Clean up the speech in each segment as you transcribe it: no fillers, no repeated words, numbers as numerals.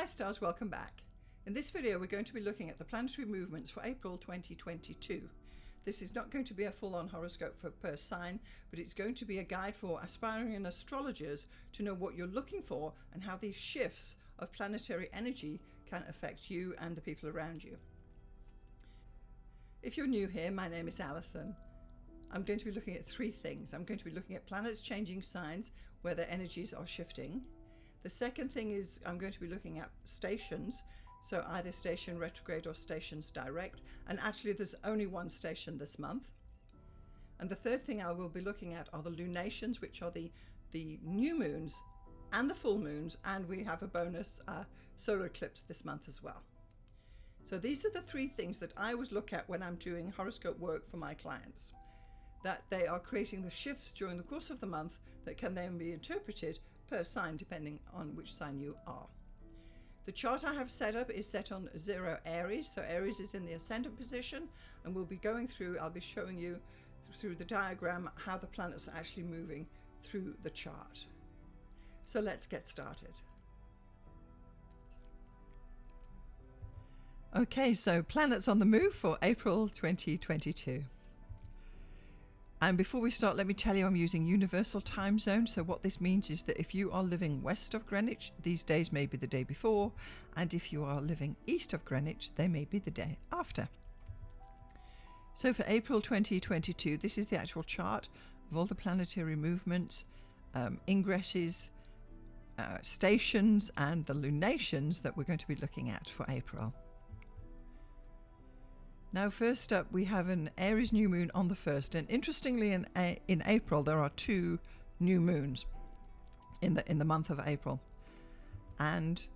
Hi stars, welcome back. In this video we're going to be looking at the planetary movements for April 2022. This is not going to be a full-on horoscope for per sign, but it's going to be a guide for aspiring astrologers to know what you're looking for and how these shifts of planetary energy can affect you and the people around you. If you're new here, my name is Alison. I'm going to be looking at three things. I'm going to be looking at planets changing signs where their energies are shifting. The second thing is I'm going to be looking at stations, so either station retrograde or stations direct, and actually there's only one station this month. And the third thing I will be looking at are the lunations, which are the new moons and the full moons, and we have a bonus solar eclipse this month as well. So these are the three things that I always look at when I'm doing horoscope work for my clients, that they are creating the shifts during the course of the month that can then be interpreted per sign depending on which sign you are. The chart I have set up is set on 0 Aries, so Aries is in the ascendant position, and we'll be going through, I'll be showing you through the diagram how the planets are actually moving through the chart. So let's get started. Okay, so planets on the move for April 2022. And before we start, let me tell you I'm using universal time zone. So what this means is that if you are living west of Greenwich, these days may be the day before. And if you are living east of Greenwich, they may be the day after. So for April 2022, this is the actual chart of all the planetary movements, ingresses, stations, and the lunations that we're going to be looking at for April. Now, first up, we have an Aries New Moon on the 1st, and interestingly, in April there are two new moons in the month of April, and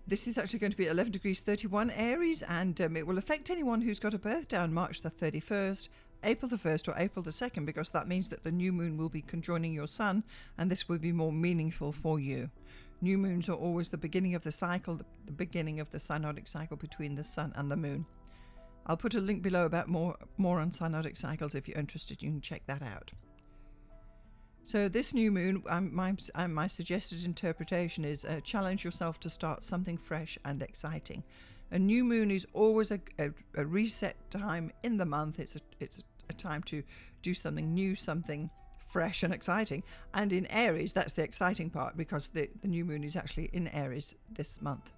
this is actually going to be 11 degrees 31 Aries, and it will affect anyone who's got a birthday on March the 31st, April the 1st, or April the 2nd, because that means that the new moon will be conjoining your sun, and this will be more meaningful for you. New moons are always the beginning of the cycle, the beginning of the synodic cycle between the sun and the moon. I'll put a link below about more on synodic cycles. If you're interested, you can check that out. So this new moon, my suggested interpretation is challenge yourself to start something fresh and exciting. A new moon is always a reset time in the month. It's a time to do something new, something fresh and exciting. And in Aries, that's the exciting part, because the new moon is actually in Aries this month.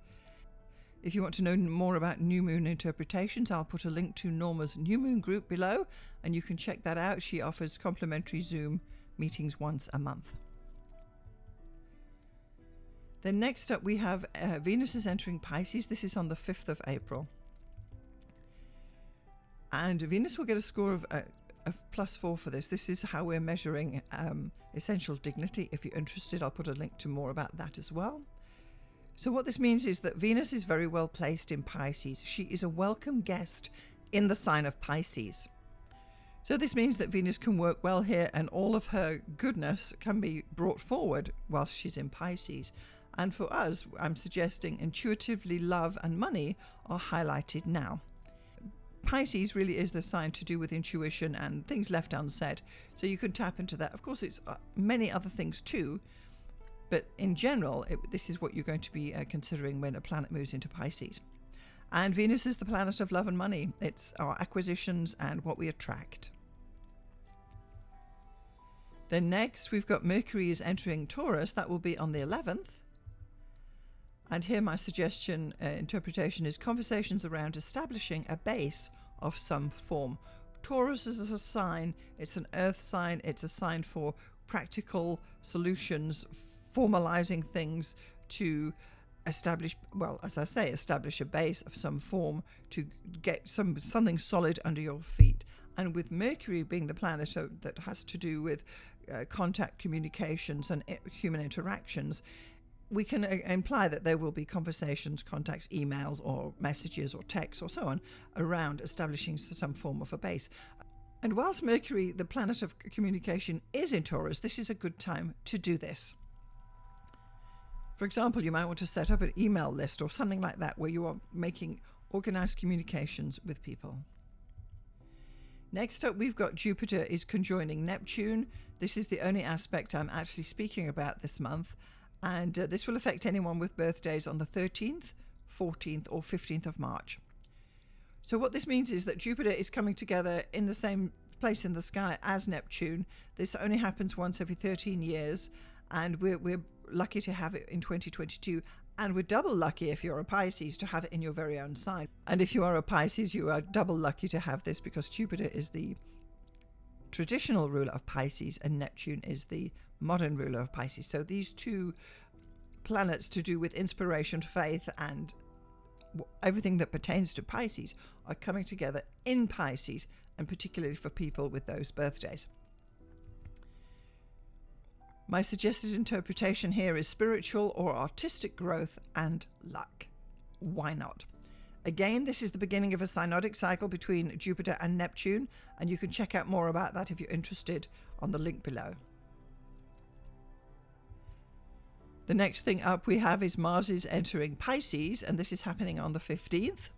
If you want to know more about new moon interpretations, I'll put a link to Norma's new moon group below, and you can check that out. She offers complimentary Zoom meetings once a month. Then next up we have Venus is entering Pisces. This is on the 5th of April. And Venus will get a score of +4 for this. This is how we're measuring essential dignity. If you're interested, I'll put a link to more about that as well. So what this means is that Venus is very well placed in Pisces. She is a welcome guest in the sign of Pisces. So this means that Venus can work well here, and all of her goodness can be brought forward whilst she's in Pisces. And for us, I'm suggesting intuitively love and money are highlighted now. Pisces really is the sign to do with intuition and things left unsaid. So you can tap into that. Of course, it's many other things too. But in general, this is what you're going to be considering when a planet moves into Pisces. And Venus is the planet of love and money. It's our acquisitions and what we attract. Then next, we've got Mercury is entering Taurus. That will be on the 11th. And here my suggestion, interpretation is conversations around establishing a base of some form. Taurus is a sign. It's an earth sign. It's a sign for practical solutions, formalizing things to establish, well, as I say, establish a base of some form to get something solid under your feet. And with Mercury being the planet that has to do with contact, communications, and human interactions, we can imply that there will be conversations, contacts, emails, or messages, or texts, or so on, around establishing some form of a base. And whilst Mercury, the planet of communication, is in Taurus, this is a good time to do this. For example, you might want to set up an email list or something like that where you are making organized communications with people. Next up, we've got Jupiter is conjoining Neptune. This is the only aspect I'm actually speaking about this month. And this will affect anyone with birthdays on the 13th, 14th or 15th of March. So what this means is that Jupiter is coming together in the same place in the sky as Neptune. This only happens once every 13 years, and we're lucky to have it in 2022. And we're double lucky if you're a Pisces to have it in your very own sign. And if you are a Pisces, you are double lucky to have this because Jupiter is the traditional ruler of Pisces and Neptune is the modern ruler of Pisces. So these two planets to do with inspiration, faith, and everything that pertains to Pisces are coming together in Pisces, and particularly for people with those birthdays. My suggested interpretation here is spiritual or artistic growth and luck. Why not? Again, this is the beginning of a synodic cycle between Jupiter and Neptune, and you can check out more about that if you're interested on the link below. The next thing up we have is Mars is entering Pisces, and this is happening on the 15th.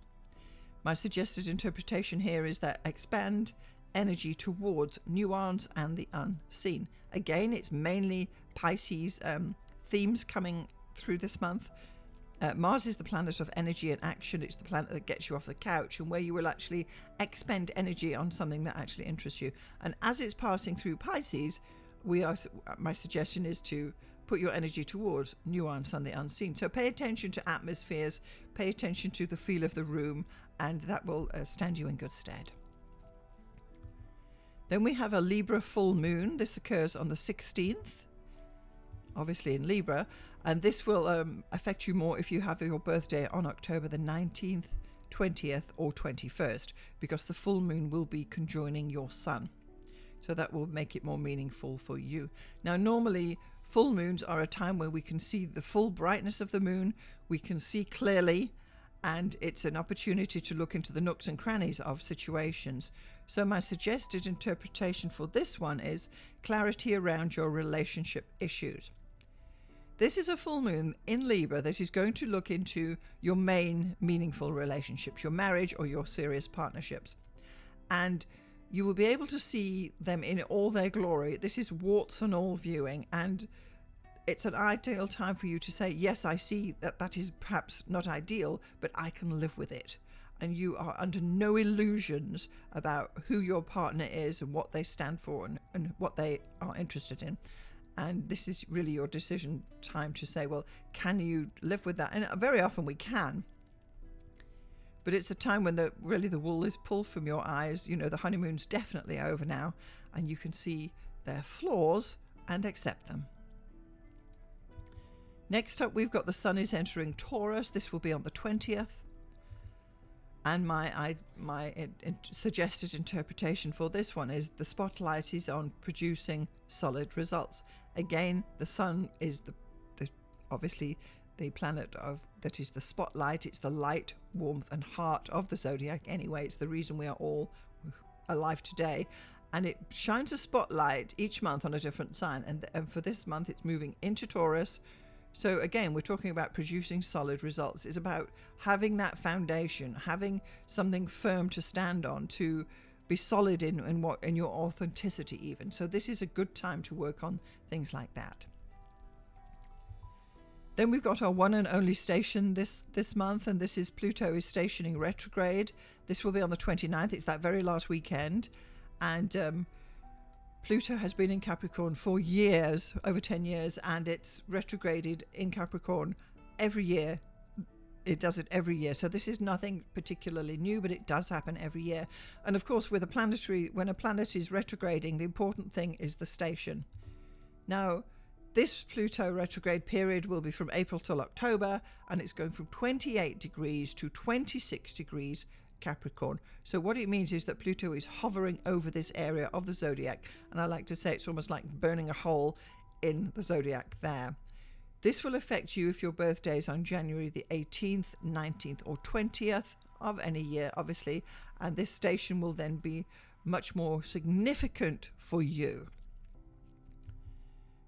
My suggested interpretation here is that expand energy towards nuance and the unseen. Again, it's mainly Pisces themes coming through this month. Mars is the planet of energy and action. It's the planet that gets you off the couch and where you will actually expend energy on something that actually interests you. And as it's passing through Pisces, my suggestion is to put your energy towards nuance and the unseen. So pay attention to atmospheres, pay attention to the feel of the room, and that will stand you in good stead. Then we have a Libra full moon. This occurs on the 16th, obviously in Libra, and this will affect you more if you have your birthday on October the 19th, 20th or 21st, because the full moon will be conjoining your sun. So that will make it more meaningful for you. Now, normally full moons are a time where we can see the full brightness of the moon, we can see clearly, and it's an opportunity to look into the nooks and crannies of situations. So my suggested interpretation for this one is clarity around your relationship issues. This is a full moon in Libra that is going to look into your main meaningful relationships, your marriage or your serious partnerships. And you will be able to see them in all their glory. This is warts and all viewing, and it's an ideal time for you to say, yes, I see that that is perhaps not ideal, but I can live with it. And you are under no illusions about who your partner is and what they stand for and what they are interested in. And this is really your decision time to say, well, can you live with that? And very often we can. But it's a time when the wool is pulled from your eyes. You know, the honeymoon's definitely over now, and you can see their flaws and accept them. Next up, we've got the sun is entering Taurus. This will be on the 20th. And my suggested interpretation for this one is the spotlight is on producing solid results. Again, the sun is obviously the planet that is the spotlight. It's the light, warmth and heart of the zodiac anyway. It's the reason we are all alive today. And it shines a spotlight each month on a different sign. And for this month, it's moving into Taurus. So again, we're talking about producing solid results. It's about having that foundation, having something firm to stand on, to be solid in your authenticity even. So this is a good time to work on things like that. Then we've got our one and only station this month, and this is Pluto is stationing retrograde. This will be on the 29th. It's that very last weekend. And Pluto has been in Capricorn for years, over 10 years, and it's retrograded in Capricorn every year. It does it every year. So this is nothing particularly new, but it does happen every year. And of course, when a planet is retrograding, the important thing is the station. Now, this Pluto retrograde period will be from April till October, and it's going from 28 degrees to 26 degrees Capricorn. So what it means is that Pluto is hovering over this area of the zodiac, and I like to say it's almost like burning a hole in the zodiac there. This will affect you if your birthday is on January the 18th, 19th or 20th of any year, obviously, and this station will then be much more significant for you.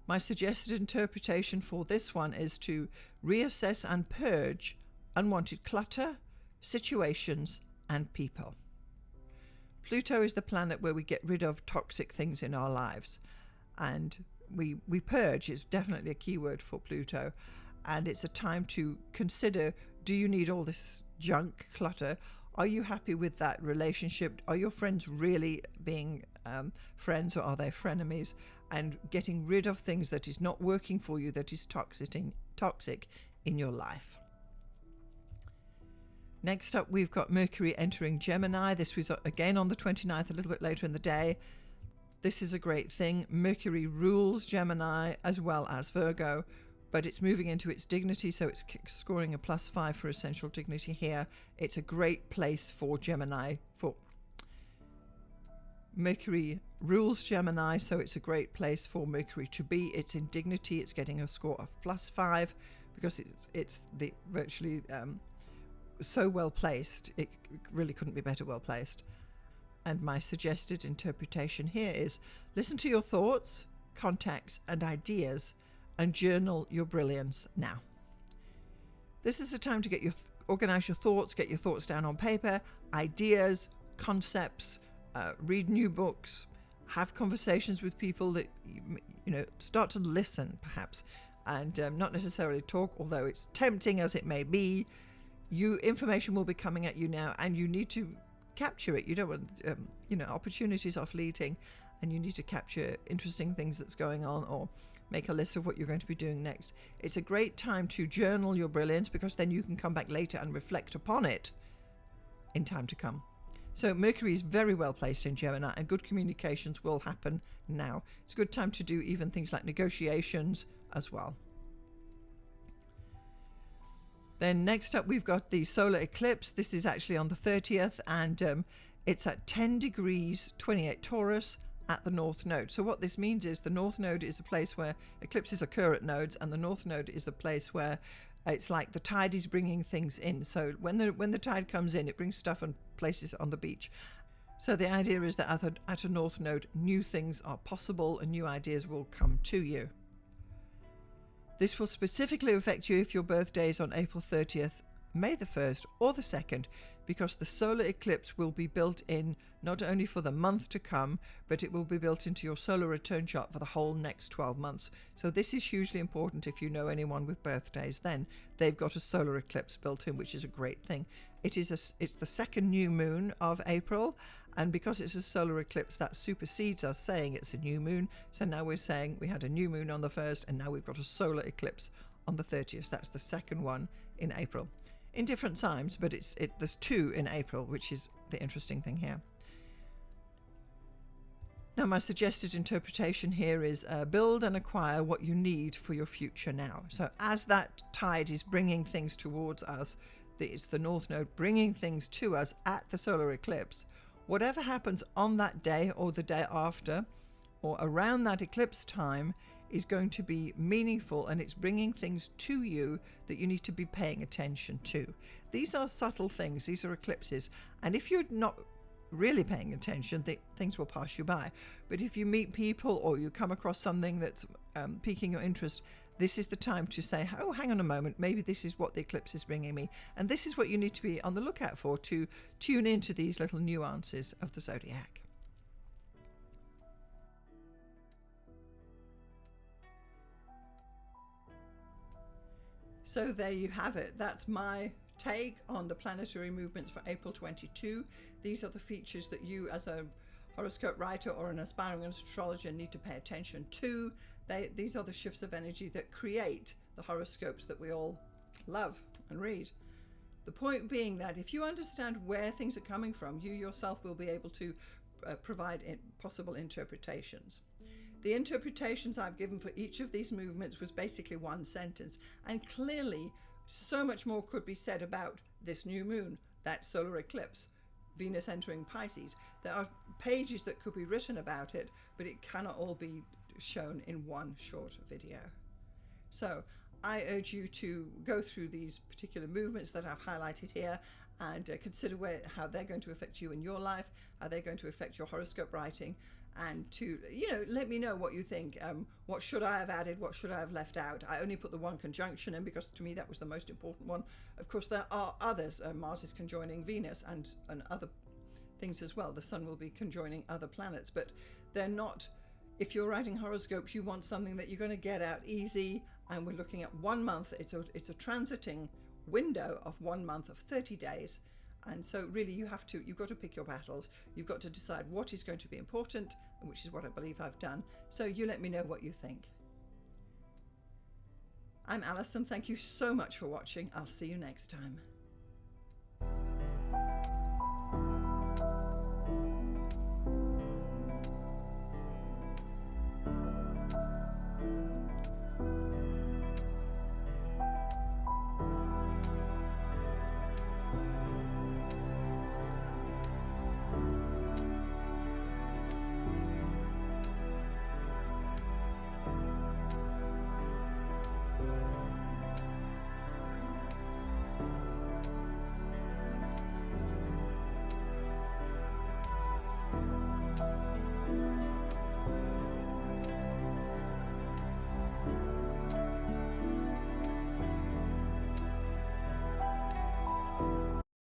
My suggested interpretation for this one is to reassess and purge unwanted clutter, situations and people. Pluto is the planet where we get rid of toxic things in our lives, and we purge is definitely a key word for Pluto, and it's a time to consider, do you need all this junk clutter? Are you happy with that relationship? Are your friends really being friends, or are they frenemies? And getting rid of things that is not working for you, that is toxic in your life. Next up, we've got Mercury entering Gemini. This was again on the 29th, a little bit later in the day. This is a great thing. Mercury rules Gemini as well as Virgo, but it's moving into its dignity, so it's scoring a +5 for essential dignity here. It's a great place for Gemini. For Mercury rules Gemini, so it's a great place for Mercury to be. It's in dignity. It's getting a score of +5 because it's the virtually so well placed. It really couldn't be better well placed. And my suggested interpretation here is listen to your thoughts, contacts, and ideas, and journal your brilliance now. This is a time to organize your thoughts, get your thoughts down on paper, ideas, concepts, read new books, have conversations with people that start to listen perhaps, and not necessarily talk, although it's tempting as it may be. Information will be coming at you now, and you need to capture it. You don't want opportunities are fleeting, and you need to capture interesting things that's going on, or make a list of what you're going to be doing next. It's a great time to journal your brilliance, because then you can come back later and reflect upon it in time to come. So Mercury is very well placed in Gemini, and good communications will happen now. It's a good time to do even things like negotiations as well. Then next up, we've got the solar eclipse. This is actually on the 30th, and it's at 10 degrees 28 Taurus at the North Node. So what this means is the North Node is a place where eclipses occur at nodes, and the North Node is a place where it's like the tide is bringing things in. So when the tide comes in, it brings stuff and places on the beach. So the idea is that at a North Node, new things are possible and new ideas will come to you. This will specifically affect you if your birthday is on April 30th, May the 1st, or the 2nd, because the solar eclipse will be built in not only for the month to come, but it will be built into your solar return chart for the whole next 12 months. So this is hugely important. If you know anyone with birthdays, then they've got a solar eclipse built in, which is a great thing. It's the second new moon of April, and because it's a solar eclipse, that supersedes us saying it's a new moon. So now we're saying we had a new moon on the 1st, and now we've got a solar eclipse on the 30th. That's the second one in April. In different times, but there's two in April, which is the interesting thing here. Now, my suggested interpretation here is build and acquire what you need for your future now. So as that tide is bringing things towards us, it's the North Node bringing things to us at the solar eclipse. Whatever happens on that day or the day after or around that eclipse time is going to be meaningful, and it's bringing things to you that you need to be paying attention to. These are subtle things. These are eclipses. And if you're not really paying attention, things will pass you by. But if you meet people or you come across something that's piquing your interest, this is the time to say, oh, hang on a moment, maybe this is what the eclipse is bringing me. And this is what you need to be on the lookout for, to tune into these little nuances of the zodiac. So there you have it. That's my take on the planetary movements for April 22. These are the features that you as a horoscope writer or an aspiring astrologer need to pay attention to. These are the shifts of energy that create the horoscopes that we all love and read. The point being that if you understand where things are coming from, you yourself will be able to provide possible interpretations. The interpretations I've given for each of these movements was basically one sentence, and clearly so much more could be said about this new moon, that solar eclipse, Venus entering Pisces. There are pages that could be written about it, but it cannot all be shown in one short video. So I urge you to go through these particular movements that I've highlighted here and consider how they're going to affect you in your life, how they're going to affect your horoscope writing, and to let me know what you think. What should I have added? What should I have left out? I only put the one conjunction in because to me that was the most important one. Of course there are others. Mars is conjoining Venus and other things as well. The sun will be conjoining other planets, but they're not If you're writing horoscopes, you want something that you're going to get out easy, and we're looking at 1 month. It's a transiting window of 1 month of 30 days. And so really you've got to pick your battles. You've got to decide what is going to be important, which is what I believe I've done. So you let me know what you think. I'm Alison. Thank you so much for watching. I'll see you next time.